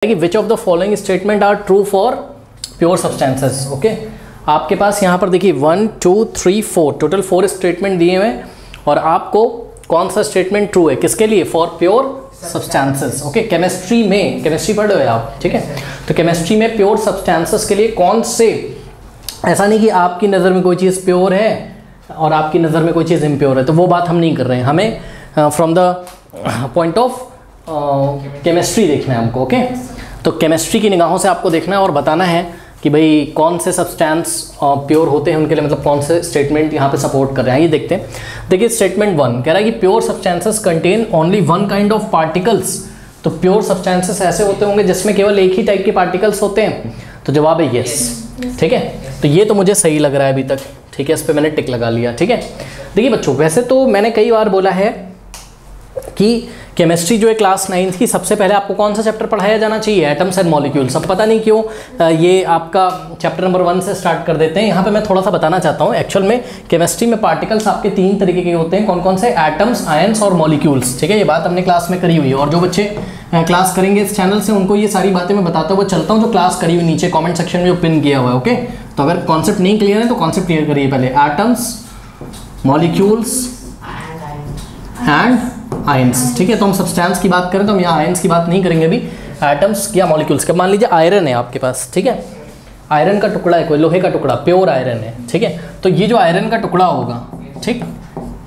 कि which of the following statement are true for pure substances. Okay, आपके पास यहाँ पर देखिए 1 2 3 4 टोटल 4 स्टेटमेंट दिए हुए हैं और आपको कौन सा स्टेटमेंट ट्रू है किसके लिए, for pure substances. Okay, chemistry में, केमिस्ट्री पढ़ रहे हो आप, ठीक है, तो केमिस्ट्री में प्योर सब्सटेंसेस के लिए कौन से, ऐसा नहीं कि आपकी नज़र में कोई चीज़ प्योर है और आपकी नज़र में कोई चीज़ इम्प्योर है, तो वो बात हम नहीं कर रहे हैं। हमें from the point of chemistry देखना है हमको। ओके, तो केमिस्ट्री की निगाहों से आपको देखना है और बताना है कि भाई कौन से सब्सटेंस प्योर होते हैं उनके लिए, मतलब कौन से स्टेटमेंट यहाँ पे सपोर्ट कर रहे हैं। ये देखते हैं। देखिए स्टेटमेंट 1 कह रहा है कि pure substances contain only one kind of particles. तो प्योर सब्सटेंसेस ऐसे होते होंगे जिसमें केवल एक ही टाइप के पार्टिकल्स होते हैं, तो जवाब है यस। ठीक है, तो ये तो मुझे सही लग रहा है अभी तक, ठीक है, इस पर मैंने टिक लगा लिया। ठीक है, देखिए बच्चों, वैसे तो मैंने कई बार बोला है कि केमिस्ट्री जो है क्लास 9th की, सबसे पहले आपको कौन सा चैप्टर पढ़ाया जाना चाहिए, एटम्स एंड मॉलिक्यूल्स। अब पता नहीं क्यों ये आपका चैप्टर नंबर 1 से स्टार्ट कर देते हैं। यहाँ पे मैं थोड़ा सा बताना चाहता हूँ, एक्चुअल में केमिस्ट्री में पार्टिकल्स आपके 3 तरीके के होते हैं। कौन कौन से, एटम्स, आयंस और मॉलिक्यूल्स। ठीक है, ये बात हमने क्लास में करी हुई है और जो बच्चे क्लास करेंगे इस चैनल से उनको ये सारी बातें मैं बताता हुआ चलता हूँ, जो क्लास करी हुई नीचे कॉमेंट सेक्शन में जो पिन किया हुआ है। ओके, तो अगर कॉन्सेप्ट नहीं क्लियर है तो कॉन्सेप्ट क्लियर करिए पहले, एटम्स, मॉलिक्यूल्स एंड आयंस। ठीक है, तो हम सब्सटेंस की बात करें तो हम यहाँ आयंस की बात नहीं करेंगे अभी, एटम्स या मॉलिक्यूल्स का। मान लीजिए आयरन है आपके पास, ठीक है, आयरन का टुकड़ा है, कोई लोहे का टुकड़ा, प्योर आयरन है। ठीक है, तो ये जो आयरन का टुकड़ा होगा, ठीक,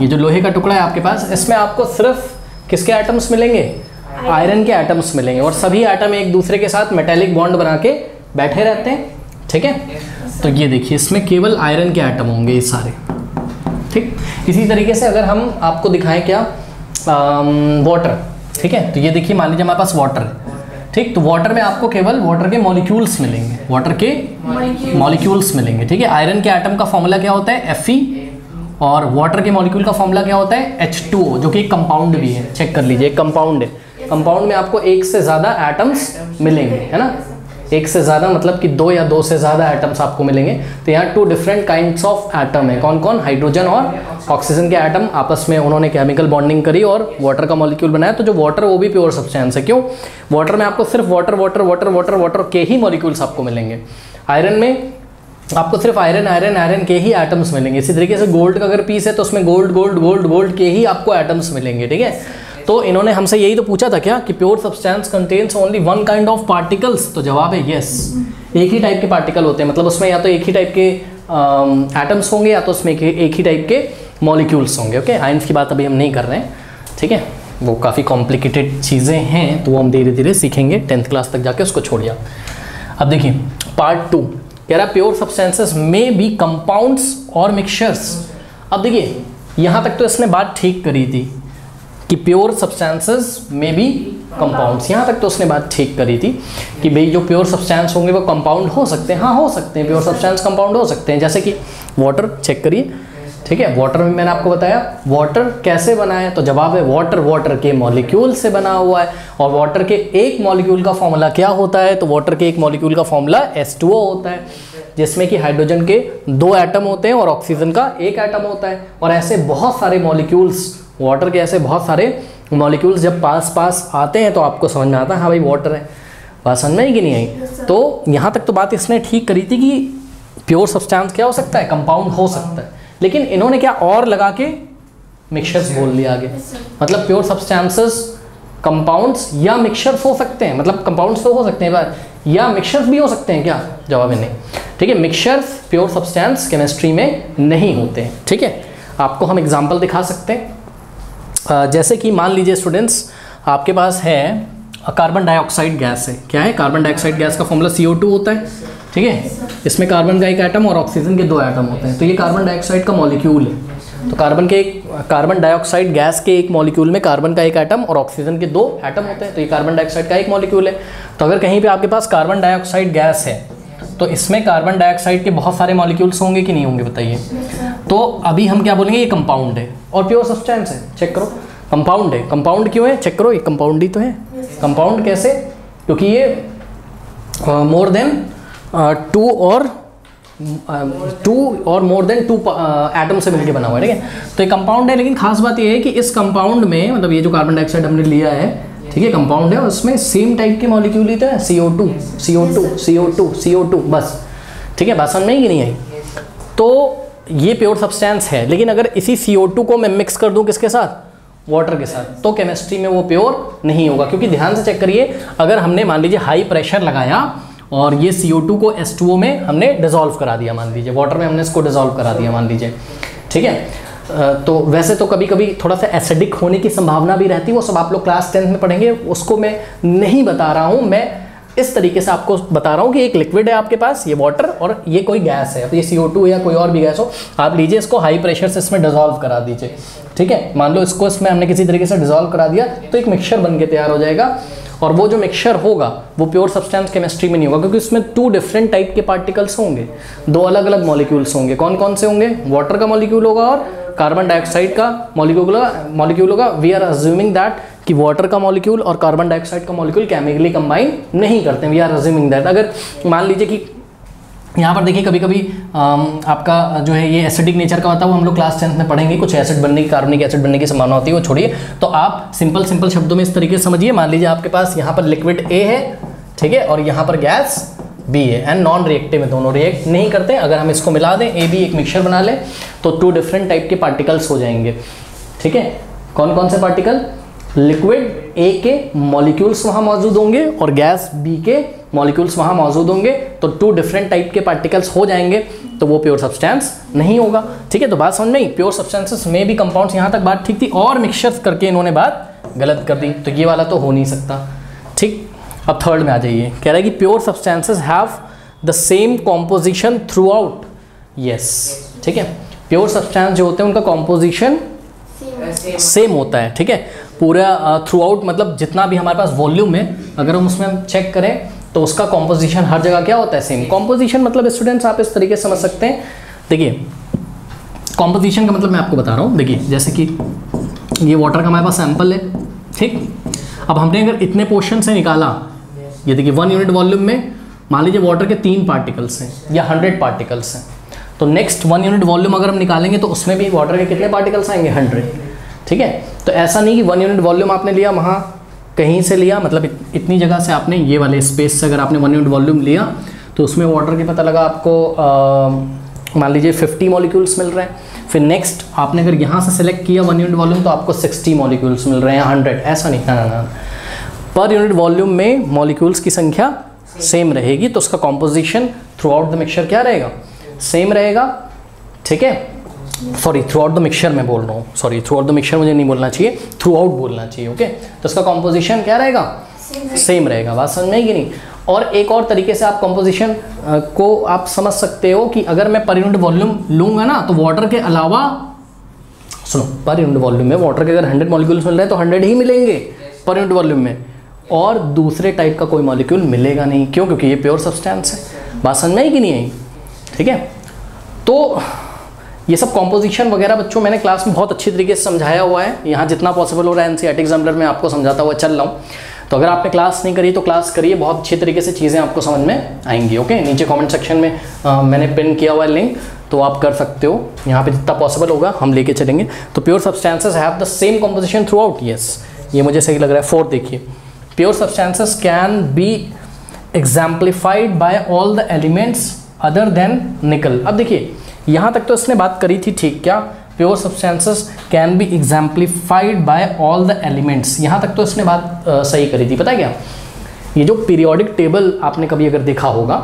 ये जो लोहे का टुकड़ा है आपके पास, इसमें आपको सिर्फ किसके एटम्स मिलेंगे, आयरन के एटम्स मिलेंगे और सभी एटम एक दूसरे के साथ मेटेलिक बॉन्ड बना के बैठे रहते हैं। ठीक है, तो ये देखिए इसमें केवल आयरन के एटम होंगे ये सारे। ठीक, इसी तरीके से अगर हम आपको दिखाएं क्या, वाटर, ठीक है, तो ये देखिए मान लीजिए हमारे पास वाटर है, ठीक, तो वाटर में आपको केवल वाटर के मॉलिक्यूल्स मिलेंगे, वाटर के मॉलिक्यूल्स मिलेंगे। ठीक है, आयरन के एटम का फॉर्मूला क्या होता है, Fe, और वाटर के मॉलिक्यूल का फॉर्मूला क्या होता है, H2O, जो कि एक कंपाउंड भी है, चेक कर लीजिए, एक कंपाउंड है। कंपाउंड में आपको एक से ज़्यादा एटम्स मिलेंगे, है ना, एक से ज़्यादा मतलब कि 2 या 2 से ज़्यादा एटम्स आपको मिलेंगे। तो यहाँ 2 डिफरेंट काइंड्स ऑफ एटम है, कौन कौन, हाइड्रोजन और ऑक्सीजन के एटम आपस में उन्होंने केमिकल बॉन्डिंग करी और वाटर का मॉलिक्यूल बनाया। तो जो वाटर वो भी प्योर सब्सटेंस है। क्यों, वाटर में आपको सिर्फ water water water water water के ही मॉलिक्यूल्स आपको मिलेंगे। आयरन में आपको सिर्फ आयरन आयरन आयरन के ही एटम्स मिलेंगे। इसी तरीके से गोल्ड का अगर पीस है तो उसमें गोल्ड गोल्ड गोल्ड गोल्ड के ही आपको एटम्स मिलेंगे। ठीक है, तो इन्होंने हमसे यही तो पूछा था क्या कि pure substance contains only one kind of particles, तो जवाब है यस, एक ही टाइप के पार्टिकल होते हैं, मतलब उसमें या तो एक ही टाइप के एटम्स होंगे या तो उसमें एक ही टाइप के मॉलिक्यूल्स होंगे। ओके, आयंस की बात अभी हम नहीं कर रहे हैं, ठीक है, वो काफ़ी कॉम्प्लिकेटेड चीज़ें हैं तो वो हम धीरे धीरे सीखेंगे, 10th क्लास तक जाके उसको छोड़िए। अब देखिए पार्ट 2 कह रहा है प्योर सब्सटेंसेस में बी कंपाउंड्स और मिक्सचर्स। अब देखिए यहाँ तक तो इसने बात ठीक करी थी कि प्योर सब्सटेंसेस में भी कंपाउंड्स, यहाँ तक तो उसने बात ठीक करी थी कि भाई जो प्योर सब्सटेंस होंगे वो कंपाउंड हो सकते हैं। हाँ, हो सकते हैं, प्योर सब्सटेंस कंपाउंड हो सकते हैं, जैसे कि वाटर, चेक करिए। ठीक है, वाटर में मैंने आपको बताया वाटर कैसे बना है, तो जवाब है वाटर वाटर के मॉलिक्यूल से बना हुआ है। और वाटर के एक मॉलिक्यूल का फॉर्मूला क्या होता है, तो वाटर के एक मॉलिक्यूल का फॉर्मूला H2O होता है, जिसमें कि हाइड्रोजन के 2 एटम होते हैं और ऑक्सीजन का 1 एटम होता है। और ऐसे बहुत सारे मॉलिक्यूल्स, वाटर के ऐसे बहुत सारे मॉलिक्यूल्स जब पास पास आते हैं तो आपको समझ में आता है हाँ भाई वाटर है। बात समझ में आई कि नहीं आई? तो यहाँ तक तो बात इसने ठीक करी थी कि प्योर सब्सटेंस क्या हो सकता है, कंपाउंड हो सकता है, लेकिन इन्होंने क्या और लगा के मिक्सचर्स बोल दिया आगे। मतलब प्योर सब्सटेंसेस कंपाउंड्स या मिक्सचर्स हो सकते हैं, मतलब कंपाउंड्स तो हो सकते हैं या मिक्सचर्स भी हो सकते हैं क्या, जवाब है नहीं। ठीक है, मिक्सचर्स प्योर सब्सटेंस केमिस्ट्री में नहीं होते हैं। ठीक है, आपको हम एग्जाम्पल दिखा सकते हैं, जैसे कि मान लीजिए स्टूडेंट्स आपके पास है कार्बन डाइऑक्साइड गैस है। क्या है, कार्बन डाइऑक्साइड गैस का फॉर्मूला CO2 होता है। ठीक है, इसमें कार्बन का 1 एटम और ऑक्सीजन के 2 एटम होते हैं। तो ये कार्बन डाइऑक्साइड का मॉलिक्यूल है। तो कार्बन डाइऑक्साइड गैस के एक मॉलिक्यूल में कार्बन का 1 एटम और ऑक्सीजन के 2 एटम होते हैं। तो ये कार्बन डाइऑक्साइड का एक मॉलिक्यूल है। तो अगर कहीं पर आपके पास कार्बन डाइऑक्साइड गैस है तो इसमें कार्बन डाइऑक्साइड के बहुत सारे मॉलिक्यूल्स होंगे कि नहीं होंगे, बताइए। तो अभी हम क्या बोलेंगे, ये कंपाउंड है और प्योर सब्सटेंस है। चेक करो, कंपाउंड है। कंपाउंड क्यों है, चेक करो, ये कंपाउंड ही तो है। कंपाउंड कैसे, क्योंकि ये मोर देन 2 और मोर देन 2 एटम से मिलकर बना हुआ है। ठीक है, तो ये कंपाउंड है, लेकिन खास बात ये है कि इस कंपाउंड में, मतलब ये जो कार्बन डाइऑक्साइड हमने लिया है, ठीक है, कंपाउंड है, उसमें सेम टाइप के मॉलिक्यूल ही तो है, CO2 CO2 CO2 CO2 बस। ठीक है, बात समझ में आई कि नहीं आई? तो ये प्योर सब्सटेंस है, लेकिन अगर इसी CO2 को मैं मिक्स कर दूं किसके साथ, वाटर के साथ, तो केमिस्ट्री में वो प्योर नहीं होगा। क्योंकि ध्यान से चेक करिए, अगर हमने मान लीजिए हाई प्रेशर लगाया और ये CO2 को H2O में हमने डिसॉल्व करा दिया, मान लीजिए वाटर में हमने इसको डिसॉल्व करा दिया मान लीजिए, ठीक है, तो वैसे तो कभी कभी थोड़ा सा एसिडिक होने की संभावना भी रहती है, वो सब आप लोग क्लास 10th में पढ़ेंगे, उसको मैं नहीं बता रहा हूँ। मैं इस तरीके से आपको बता रहा हूँ कि एक लिक्विड है आपके पास, ये वाटर, और ये कोई गैस है, तो ये CO2 या कोई और भी गैस हो, आप लीजिए इसको हाई प्रेशर से इसमें डिसॉल्व करा दीजिए। ठीक है, मान लो इसको इसमें हमने किसी तरीके से डिसॉल्व करा दिया तो एक मिक्सचर बन के तैयार हो जाएगा, और वो जो मिक्सचर होगा वो प्योर सब्सटेंस केमिस्ट्री में नहीं होगा, क्योंकि उसमें 2 डिफरेंट टाइप के पार्टिकल्स होंगे, 2 अलग अलग मॉलिक्यूल्स होंगे। कौन कौन से होंगे? वाटर का मॉलिक्यूल होगा और कार्बन डाइऑक्साइड का मॉलिक्यूल होगा। वी आर अज्यूमिंग दैट कि वाटर का मॉलिक्यूल और कार्बन डाइऑक्साइड का मॉलिक्यूल केमिकली कंबाइन नहीं करते, वी आर अज्यूमिंग दैट। अगर मान लीजिए कि यहाँ पर देखिए कभी कभी आपका जो है ये एसिडिक नेचर का होता है, वो हम लोग क्लास 10th में पढ़ेंगे, कुछ एसिड बनने की, कार्बनिक एसिड बनने की संभावना होती है, वो छोड़िए। तो आप सिंपल शब्दों में इस तरीके से समझिए, मान लीजिए आपके पास यहाँ पर लिक्विड A है, ठीक है, और यहाँ पर गैस B है, एंड नॉन रिएक्टिव में, दोनों रिएक्ट नहीं करते। अगर हम इसको मिला दें, A B एक मिक्सचर बना लें, तो 2 डिफरेंट टाइप के पार्टिकल्स हो जाएंगे। ठीक है, कौन कौन से पार्टिकल? लिक्विड A के मॉलिक्यूल्स वहाँ मौजूद होंगे और गैस B के मॉलिक्यूल्स वहाँ मौजूद होंगे, तो 2 डिफरेंट टाइप के पार्टिकल्स हो जाएंगे, तो वो प्योर सब्सटेंस नहीं होगा। ठीक है, तो बात समझ में आई? प्योर सब्सटेंसेस में भी कंपाउंड्स, यहाँ तक बात ठीक थी, और मिक्सचर्स करके इन्होंने बात गलत कर दी, तो ये वाला तो हो नहीं सकता। ठीक, अब थर्ड में आ जाइए, कह रहा है कि pure substances have the same composition throughout. Yes, ठीक है, प्योर सब्सटेंस जो होते हैं उनका कॉम्पोजिशन सेम होता है। ठीक है, पूरा थ्रू आउट, मतलब जितना भी हमारे पास वॉल्यूम है, अगर हम उसमें चेक करें तो उसका कॉम्पोजिशन हर जगह क्या होता है? सेम। कॉम्पोजिशन मतलब स्टूडेंट्स आप इस तरीके से समझ सकते हैं, देखिए कॉम्पोजिशन का मतलब मैं आपको बता रहा हूँ। देखिए जैसे कि ये वाटर का हमारे पास सैंपल है, ठीक, अब हमने अगर इतने पोर्शन से निकाला, ये देखिए 1 यूनिट वॉल्यूम में मान लीजिए वाटर के 3 पार्टिकल्स हैं या 100 पार्टिकल्स हैं, तो नेक्स्ट 1 यूनिट वॉल्यूम अगर हम निकालेंगे तो उसमें भी वाटर के कितने पार्टिकल्स आएंगे? 100। ठीक है, तो ऐसा नहीं कि 1 यूनिट वॉल्यूम आपने लिया वहाँ कहीं से लिया, मतलब इतनी जगह से आपने, ये वाले स्पेस से अगर आपने 1 यूनिट वॉल्यूम लिया तो उसमें वाटर के पता लगा आपको मान लीजिए 50 मॉलिक्यूल्स मिल रहे हैं, फिर नेक्स्ट आपने अगर यहाँ से सिलेक्ट किया 1 यूनिट वॉल्यूम तो आपको 60 मॉलिक्यूल्स मिल रहे हैं, 100, ऐसा नहीं, ना, पर यूनिट वॉल्यूम में मॉलिक्यूल्स की संख्या सेम रहेगी, तो उसका composition through out the mixture क्या रहेगा? सेम रहेगा। ठीक है, sorry through out the mixture मैं बोल रहा हूँ, sorry through out the mixture मुझे नहीं बोलना चाहिए, थ्रू आउट बोलना चाहिए। ओके, तो उसका कॉम्पोजिशन क्या रहेगा? सेम रहेगा। बात समझ में आई कि नहीं? और एक और तरीके से आप कॉम्पोजिशन को आप समझ सकते हो कि अगर मैं पर यूनिट वॉल्यूम लूँगा ना, तो वाटर के अलावा, सुनो, पर यूनिट वॉल्यूम में वाटर के अगर 100 मॉलिक्यूल्स मिल रहे हैं तो 100 ही मिलेंगे पर यूनिट वॉल्यूम में, और दूसरे टाइप का कोई मॉलिक्यूल मिलेगा नहीं। क्यों? क्योंकि ये प्योर सब्सटेंस है। बात समझ में आई कि नहीं आई? ठीक है, तो ये सब कॉम्पोजिशन वगैरह बच्चों मैंने क्लास में बहुत अच्छी तरीके से समझाया हुआ है, यहाँ जितना पॉसिबल हो रहा है एनसीईआरटी एग्जाम्पलर में आपको समझाता हुआ चल रहा हूँ। तो अगर आपने क्लास नहीं करी तो क्लास करिए, बहुत अच्छी तरीके से चीज़ें आपको समझ में आएंगी। ओके, नीचे कमेंट सेक्शन में मैंने पिन किया हुआ है लिंक, तो आप कर सकते हो, यहाँ पे जितना पॉसिबल होगा हम लेके चलेंगे। तो pure substances have the same composition throughout. Yes, ये मुझे सही लग रहा है। 4 देखिए, pure substances can be exemplified by all the elements other than nickel. अब देखिए यहाँ तक तो इसने बात करी थी, ठीक, क्या pure substances can be exemplified by all the elements, यहाँ तक तो इसने बात सही करी थी। पता है क्या, ये जो पीरियोडिक टेबल आपने कभी अगर देखा होगा,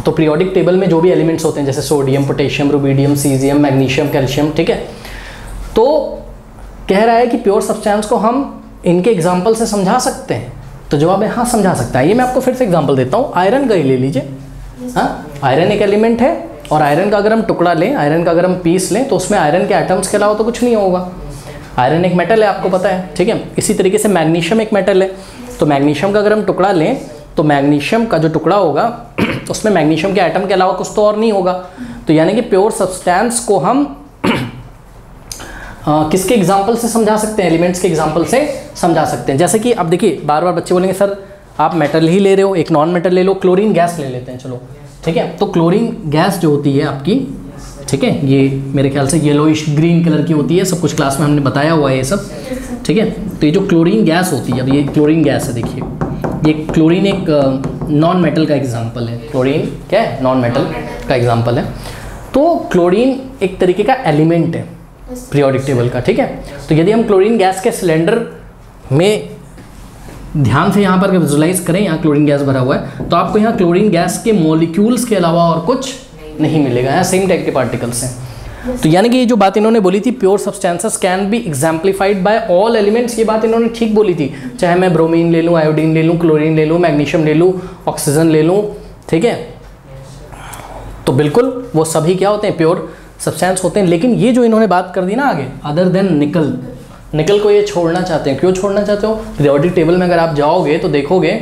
तो पीरियोडिक टेबल में जो भी एलिमेंट्स होते हैं जैसे sodium, potassium, rubidium, caesium, magnesium, calcium, ठीक है, तो कह रहा है कि प्योर सब्सटेंस को हम इनके एग्जाम्पल से समझा सकते हैं। तो जवाब है हाँ, समझा सकता है। ये मैं आपको फिर से एग्जाम्पल देता हूँ, आयरन का ही ले लीजिए। हाँ, आयरन एक एलिमेंट है, और आयरन का अगर हम टुकड़ा लें, आयरन का अगर हम पीस लें, तो उसमें आयरन के एटम्स के अलावा तो कुछ नहीं होगा। आयरन एक मेटल है, आपको पता है, ठीक है। इसी तरीके से मैग्नीशियम एक मेटल है, तो मैग्नीशियम का अगर हम टुकड़ा लें तो मैग्नीशियम का जो टुकड़ा होगा उसमें मैग्नीशियम के एटम के अलावा कुछ तो और नहीं होगा। तो यानी कि प्योर सब्सटेंस को हम किसके एग्जाम्पल से समझा सकते हैं? एलिमेंट्स के एग्जाम्पल से समझा सकते हैं। जैसे कि अब देखिए, बार बार बच्चे बोलेंगे सर आप मेटल ही ले रहे हो, एक नॉन मेटल ले लो, क्लोरीन गैस ले लेते हैं, चलो ठीक है। तो क्लोरीन गैस जो होती है आपकी, ठीक है, ये मेरे ख्याल से येलोइश ग्रीन कलर की होती है, सब कुछ क्लास में हमने बताया हुआ है ये सब, ठीक है। तो ये जो क्लोरीन गैस होती है, अब ये क्लोरीन गैस है, देखिए ये क्लोरीन एक नॉन मेटल का एग्जाम्पल है। क्लोरीन क्या है? नॉन मेटल का एग्जाम्पल है। तो क्लोरीन एक तरीके का एलिमेंट है पीरियोडिक टेबल का, ठीक है। तो यदि हम क्लोरीन गैस के सिलेंडर में ध्यान से यहाँ पर विजुलाइज करें, यहाँ क्लोरीन गैस भरा हुआ है, तो आपको यहाँ क्लोरीन गैस के मॉलिक्यूल्स के अलावा और कुछ नहीं मिलेगा, यहाँ सेम टाइप के पार्टिकल्स हैं। तो यानी कि ये जो बात इन्होंने बोली थी, pure substances can be exemplified by all elements, ये बात इन्होंने ठीक बोली थी। चाहे मैं ब्रोमीन ले लूँ, आयोडीन ले लूँ, क्लोरीन ले लूँ, मैग्नीशियम ले लूँ, ऑक्सीजन ले लूँ, ठीक है, तो बिल्कुल वो सभी क्या होते हैं? प्योर सब्सटेंस होते हैं। लेकिन ये जो इन्होंने बात कर दी ना आगे, अदर देन निकल, निकल को ये छोड़ना चाहते हैं। क्यों छोड़ना चाहते हो? पीरियोडिक टेबल में अगर आप जाओगे तो देखोगे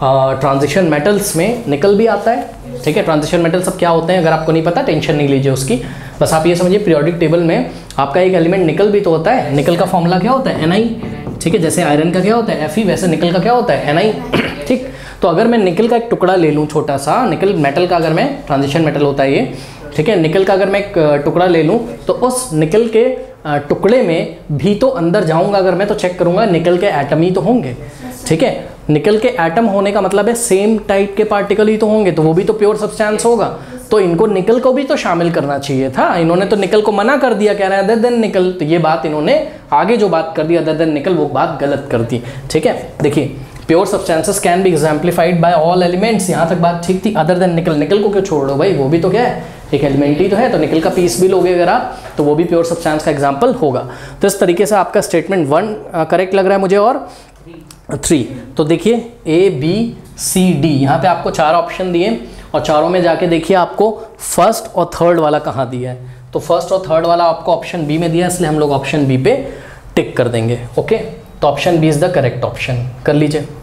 ट्रांजिशन मेटल्स में निकल भी आता है, ठीक है। ट्रांजिशन मेटल सब क्या होते हैं अगर आपको नहीं पता, टेंशन नहीं लीजिए उसकी, बस आप ये समझिए पीरियोडिक टेबल में आपका एक एलिमेंट निकल भी तो होता है। निकल का फॉर्मूला क्या होता है? Na, ठीक है। जैसे आयरन का क्या होता है? Fe, वैसे निकल का क्या होता है? Na, ठीक। तो अगर मैं निकल का एक टुकड़ा ले लूँ छोटा सा, निकल मेटल का, अगर मैं ट्रांजिशन मेटल होता है ये, ठीक है, निकल का अगर मैं एक टुकड़ा ले लूँ तो उस निकल के टुकड़े में भी तो अंदर जाऊंगा अगर मैं, तो चेक करूंगा निकल के एटम ही तो होंगे, ठीक है। निकल के एटम होने का मतलब है सेम टाइप के पार्टिकल ही तो होंगे, तो वो भी तो प्योर सब्सटेंस होगा। तो इनको निकल को भी तो शामिल करना चाहिए था, इन्होंने तो निकल को मना कर दिया, कह रहे हैं अदर देन निकल। तो ये बात इन्होंने आगे जो बात कर दी अदर देन निकल, वो बात गलत कर दी, ठीक है। देखिए pure substances can be exemplified by all elements, यहाँ तक बात ठीक थी। अदर देन निकल, निकल को क्यों छोड़ दो भाई, वो भी तो क्या है? एक एलिमेंट ही तो है। तो निकल का पीस भी लोगे अगर आप, तो वो भी प्योर सब्सटेंस का एग्जाम्पल होगा। तो इस तरीके से आपका स्टेटमेंट 1 करेक्ट लग रहा है मुझे, और 3। तो देखिए ABCD, यहाँ पे आपको 4 ऑप्शन दिए और चारों में जाके देखिए आपको फर्स्ट और थर्ड वाला कहाँ दिया है। तो फर्स्ट और थर्ड वाला आपको ऑप्शन बी में दिया है, इसलिए हम लोग ऑप्शन बी पे टिक कर देंगे। ओके, तो option B is the correct option, कर लीजिए।